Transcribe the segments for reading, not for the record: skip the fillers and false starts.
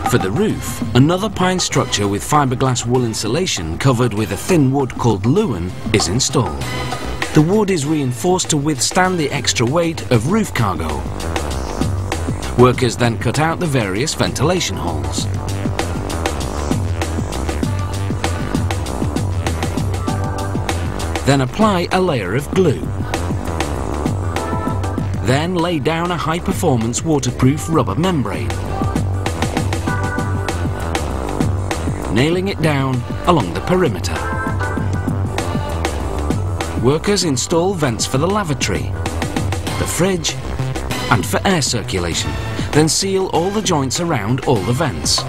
For the roof, another pine structure with fiberglass wool insulation covered with a thin wood called luan is installed. The wood is reinforced to withstand the extra weight of roof cargo. Workers then cut out the various ventilation holes. Then apply a layer of glue. Then lay down a high-performance waterproof rubber membrane, nailing it down along the perimeter. Workers install vents for the lavatory, the fridge, and for air circulation, then seal all the joints around all the vents.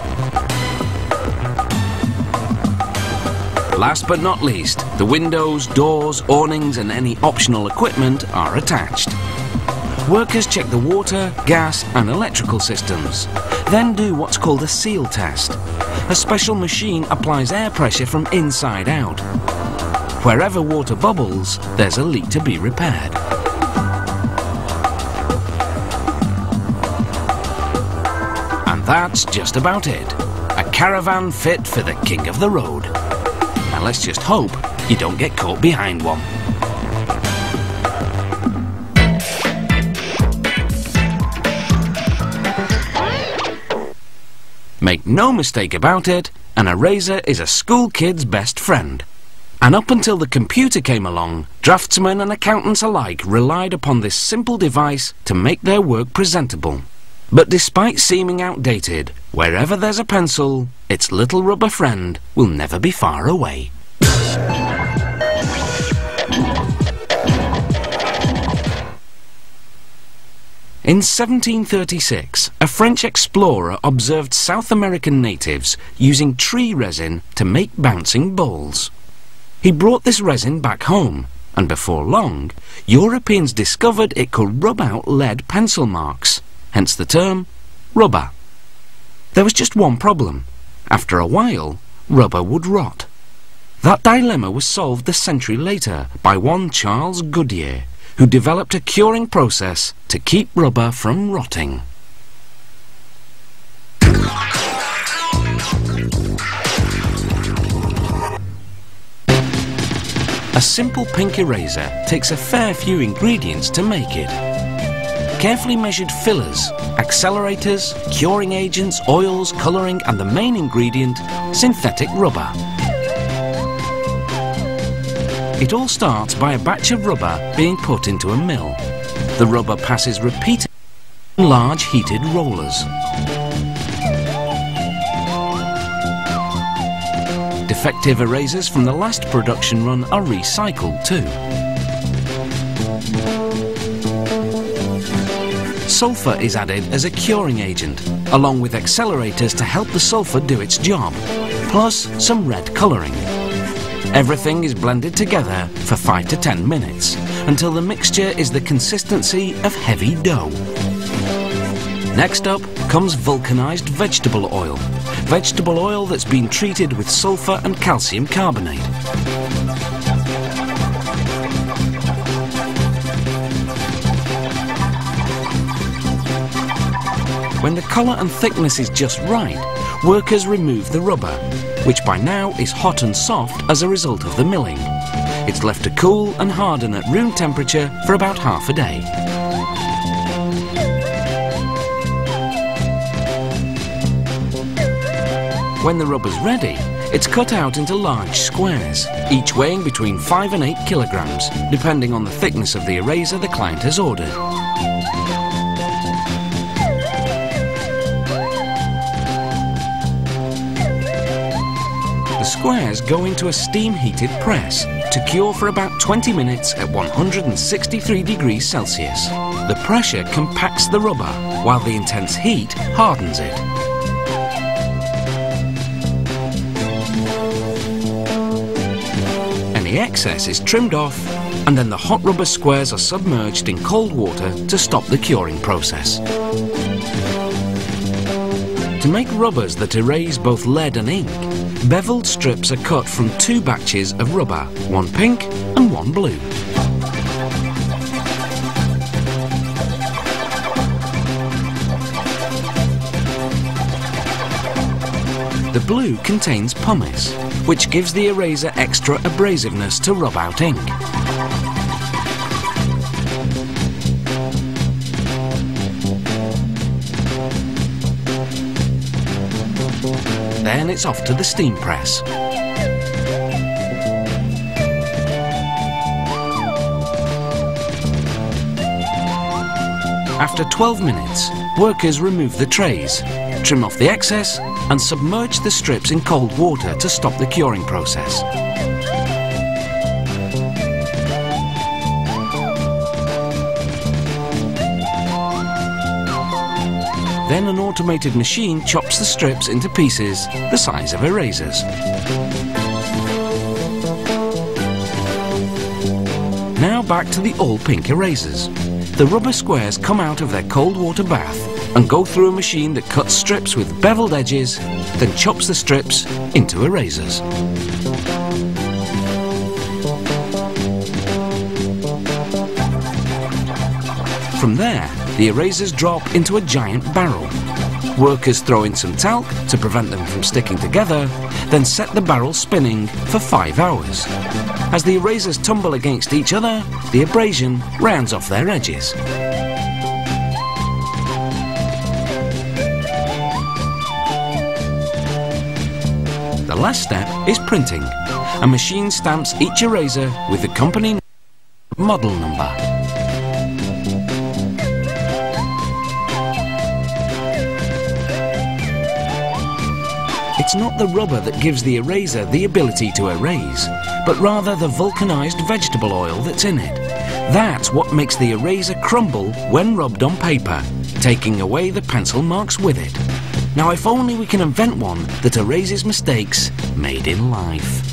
Last but not least, the windows, doors, awnings and any optional equipment are attached. Workers check the water, gas and electrical systems, then do what's called a seal test. A special machine applies air pressure from inside out. Wherever water bubbles, there's a leak to be repaired. And that's just about it. A caravan fit for the king of the road. Now let's just hope you don't get caught behind one. Make no mistake about it, an eraser is a school kid's best friend. And up until the computer came along, draftsmen and accountants alike relied upon this simple device to make their work presentable. But despite seeming outdated, wherever there's a pencil, its little rubber friend will never be far away. In 1736, a French explorer observed South American natives using tree resin to make bouncing balls. He brought this resin back home, and before long, Europeans discovered it could rub out lead pencil marks, hence the term rubber. There was just one problem. After a while, rubber would rot. That dilemma was solved a century later by one Charles Goodyear, who developed a curing process to keep rubber from rotting. A simple pink eraser takes a fair few ingredients to make it. Carefully measured fillers, accelerators, curing agents, oils, colouring and the main ingredient, synthetic rubber. It all starts by a batch of rubber being put into a mill. The rubber passes repeatedly in large heated rollers. Defective erasers from the last production run are recycled too. Sulphur is added as a curing agent, along with accelerators to help the sulphur do its job, plus some red colouring. Everything is blended together for 5 to 10 minutes until the mixture is the consistency of heavy dough. Next up comes vulcanized vegetable oil. Vegetable oil that's been treated with sulfur and calcium carbonate. When the colour and thickness is just right, workers remove the rubber, which by now is hot and soft as a result of the milling. It's left to cool and harden at room temperature for about half a day. When the rubber's ready, it's cut out into large squares, each weighing between 5 and 8 kilograms, depending on the thickness of the eraser the client has ordered. The squares go into a steam-heated press to cure for about 20 minutes at 163 degrees Celsius. The pressure compacts the rubber, while the intense heat hardens it. Any excess is trimmed off, and then the hot rubber squares are submerged in cold water to stop the curing process. To make rubbers that erase both lead and ink, beveled strips are cut from 2 batches of rubber, one pink and one blue. The blue contains pumice, which gives the eraser extra abrasiveness to rub out ink. Then it's off to the steam press. After 12 minutes, workers remove the trays, trim off the excess, and submerge the strips in cold water to stop the curing process. Then an automated machine chops the strips into pieces the size of erasers. Now back to the all-pink erasers. The rubber squares come out of their cold water bath and go through a machine that cuts strips with beveled edges, then chops the strips into erasers. From there, the erasers drop into a giant barrel. Workers throw in some talc to prevent them from sticking together, then set the barrel spinning for 5 hours. As the erasers tumble against each other, the abrasion rounds off their edges. The last step is printing. A machine stamps each eraser with the company model number. It's not the rubber that gives the eraser the ability to erase, but rather the vulcanized vegetable oil that's in it. That's what makes the eraser crumble when rubbed on paper, taking away the pencil marks with it. Now, if only we can invent one that erases mistakes made in life.